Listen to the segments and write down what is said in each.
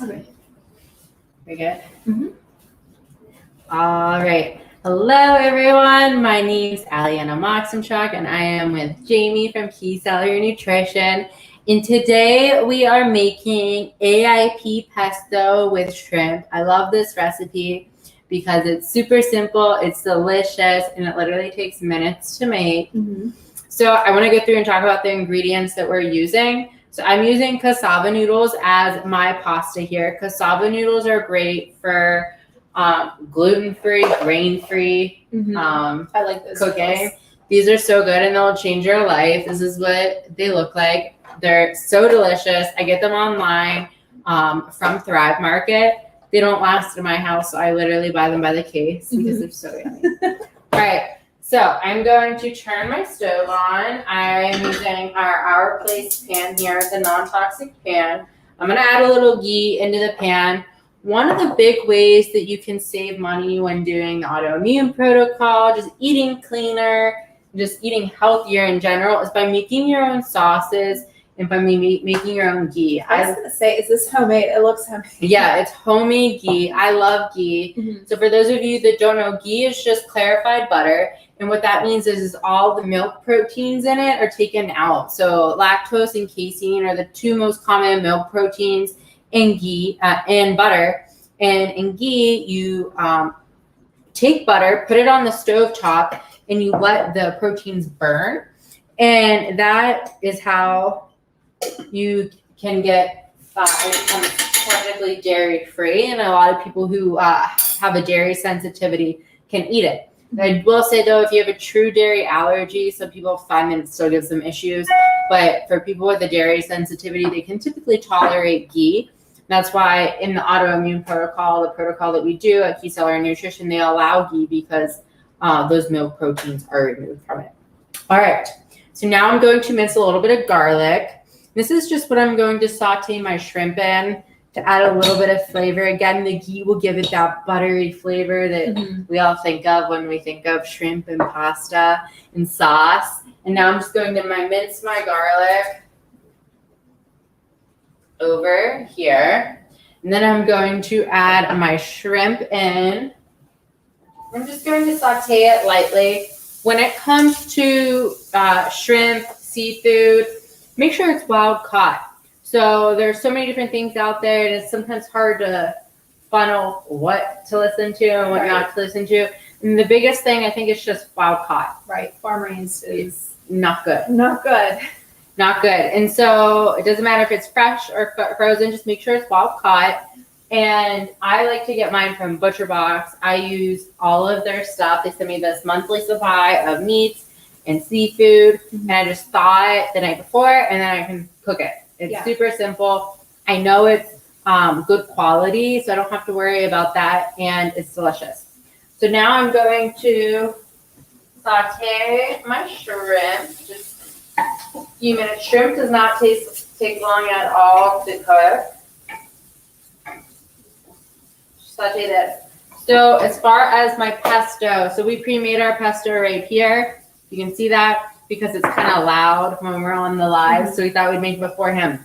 Okay. Very good. Mm-hmm. All right. Hello, everyone. My name's Aliana Moxenchuk, and I am with Jamie from KCN Nutrition. And today we are making AIP pesto with shrimp. I love this recipe because it's super simple, it's delicious, and it literally takes minutes to make. Mm-hmm. So I want to go through and talk about the ingredients that we're using. So I'm using cassava noodles as my pasta here. Cassava noodles are great for gluten-free, grain-free I like those cooking. noodles. These are so good and they'll change your life. This is what they look like. They're so delicious. I get them online from Thrive Market. They don't last in my house, so I literally buy them by the case because they're so yummy. All right. So I'm going to turn my stove on. I'm using our Place pan here, the non-toxic pan. I'm going to add a little ghee into the pan. One of the big ways that you can save money when doing the autoimmune protocol, just eating cleaner, just eating healthier in general, is by making your own sauces and by making your own ghee. I was going to say, is this homemade? It looks homemade. Yeah, it's homemade ghee. I love ghee. Mm-hmm. So for those of you that don't know, ghee is just clarified butter. And what that means is all the milk proteins in it are taken out. So lactose and casein are the two most common milk proteins in ghee and butter. And in ghee, you take butter, put it on the stove top, and you let the proteins burn. And that is how you can get technically dairy-free. And a lot of people who have a dairy sensitivity can eat it. I will say, though, if you have a true dairy allergy, some people find that it still gives them issues. But for people with a dairy sensitivity, they can typically tolerate ghee. That's why in the autoimmune protocol, the protocol that we do at KCN Nutrition, they allow ghee because those milk proteins are removed from it. All right. So now I'm going to mince a little bit of garlic. This is just what I'm going to saute my shrimp in to add a little bit of flavor. Again, the ghee will give it that buttery flavor that we all think of when we think of shrimp and pasta and sauce. And now I'm just going to mince my garlic over here. And then I'm going to add my shrimp in. I'm just going to saute it lightly. When it comes to shrimp, seafood, make sure it's wild caught. So there's so many different things out there, and it's sometimes hard to funnel what to listen to and what not to listen to. And the biggest thing, I think, is just wild caught. Right. Farm raised is not good. Not good. Not good. And so it doesn't matter if it's fresh or frozen, just make sure it's wild caught. And I like to get mine from Butcher Box. I use all of their stuff. They send me this monthly supply of meats and seafood, and I just thaw it the night before, and then I can cook it. It's super simple. I know it's good quality, so I don't have to worry about that, and it's delicious. So now I'm going to saute my shrimp. Just a few minutes. Shrimp does not take long at all to cook. Saute this. So as far as my pesto, so we pre-made our pesto right here. You can see that because it's kind of loud when we're on the live, so we thought we'd make it beforehand.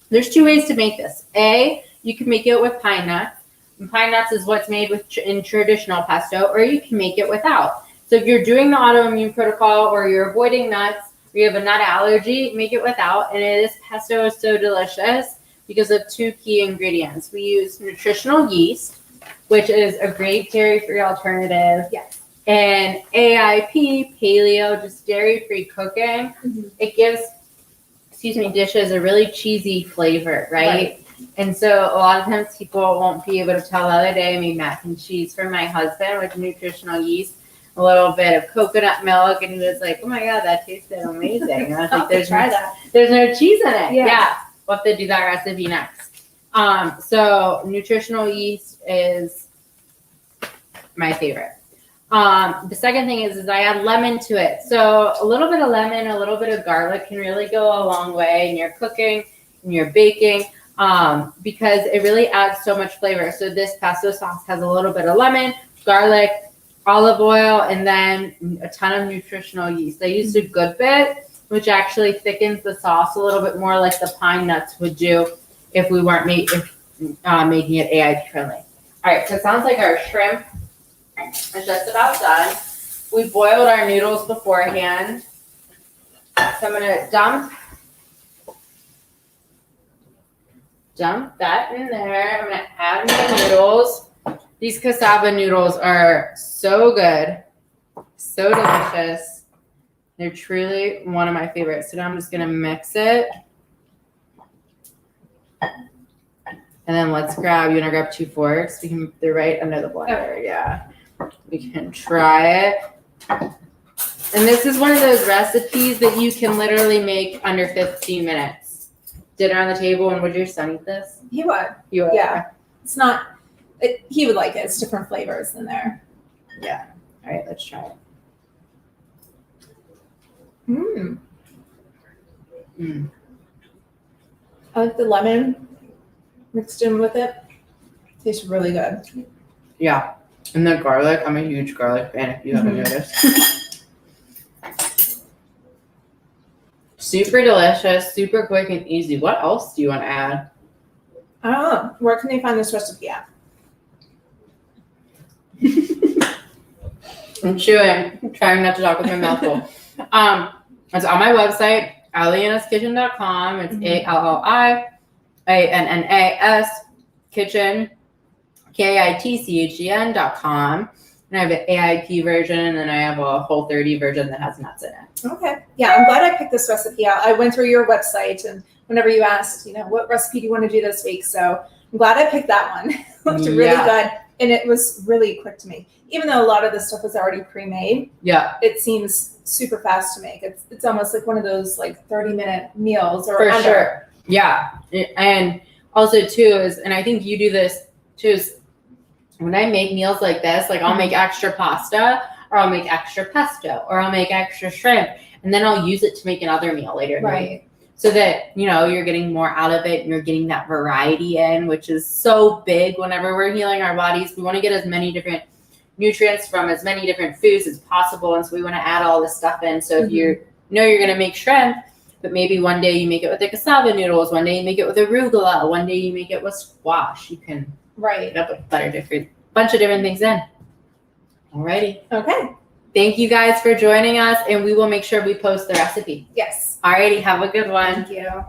There's two ways to make this. A, you can make it with pine nuts. And pine nuts is what's made with in traditional pesto, or you can make it without. So if you're doing the autoimmune protocol or you're avoiding nuts, or you have a nut allergy, make it without. And this pesto is so delicious because of two key ingredients. We use nutritional yeast, which is a great dairy-free alternative. Yes. And AIP, Paleo, just dairy-free cooking. It gives, dishes a really cheesy flavor, right? And so a lot of times people won't be able to tell. The other day I made mac and cheese for my husband with nutritional yeast, a little bit of coconut milk, and he was like, oh my God, that tasted amazing. And I was like, there's no cheese in it. Yeah. We'll have to do that recipe next. So nutritional yeast is my favorite. The second thing is I add lemon to it. So a little bit of lemon, a little bit of garlic can really go a long way in your cooking, in your baking, because it really adds so much flavor. So this pesto sauce has a little bit of lemon, garlic, olive oil, and then a ton of nutritional yeast. I used a good bit, which actually thickens the sauce a little bit more like the pine nuts would do if we weren't making it AIP friendly. All right, so it sounds like our shrimp is just about done. We boiled our noodles beforehand. So I'm gonna dump that in there. I'm gonna add my noodles. These cassava noodles are so good, so delicious. They're truly one of my favorites. So now I'm just gonna mix it. And then let's grab, you wanna grab 2 forks? They're right under the blender, yeah. We can try it. And this is one of those recipes that you can literally make under 15 minutes. Dinner on the table, and would your son eat this? He would. You would? Yeah. It's not, he would like it. It's different flavors in there. Yeah. All right, let's try it. I like the lemon mixed in with it. Tastes really good. Yeah. And the garlic, I'm a huge garlic fan if you haven't noticed. Super delicious, super quick and easy. What else do you want to add? I don't know. Where can they find this recipe at? I'm chewing. I'm trying not to talk with my mouth full. It's on my website, Alliana'sKitchen.com. It's ALLIANNAS kitchen, KITCHEN.com. And I have an AIP version, and then I have a Whole30 version that has nuts in it. Okay. Yeah, I'm glad I picked this recipe out. I went through your website, and whenever you asked, what recipe do you want to do this week? So I'm glad I picked that one. It looked really good, and it was really quick to make. Even though a lot of this stuff was already pre-made, it seems super fast to make. It's almost like one of those 30-minute meals or for under. sure. Yeah, and also too and I think you do this too. Is when I make meals like this, I'll make extra pasta, or I'll make extra pesto, or I'll make extra shrimp, and then I'll use it to make another meal later in the week. So that, you're getting more out of it and you're getting that variety in, which is so big whenever we're healing our bodies. We want to get as many different nutrients from as many different foods as possible. And so we want to add all this stuff in. So if you're going to make shrimp, but maybe one day you make it with the cassava noodles, one day you make it with arugula, one day you make it with squash. You can get up with bunch of different things in. Alrighty. Okay. Thank you guys for joining us, and we will make sure we post the recipe. Yes. Alrighty, have a good one. Thank you.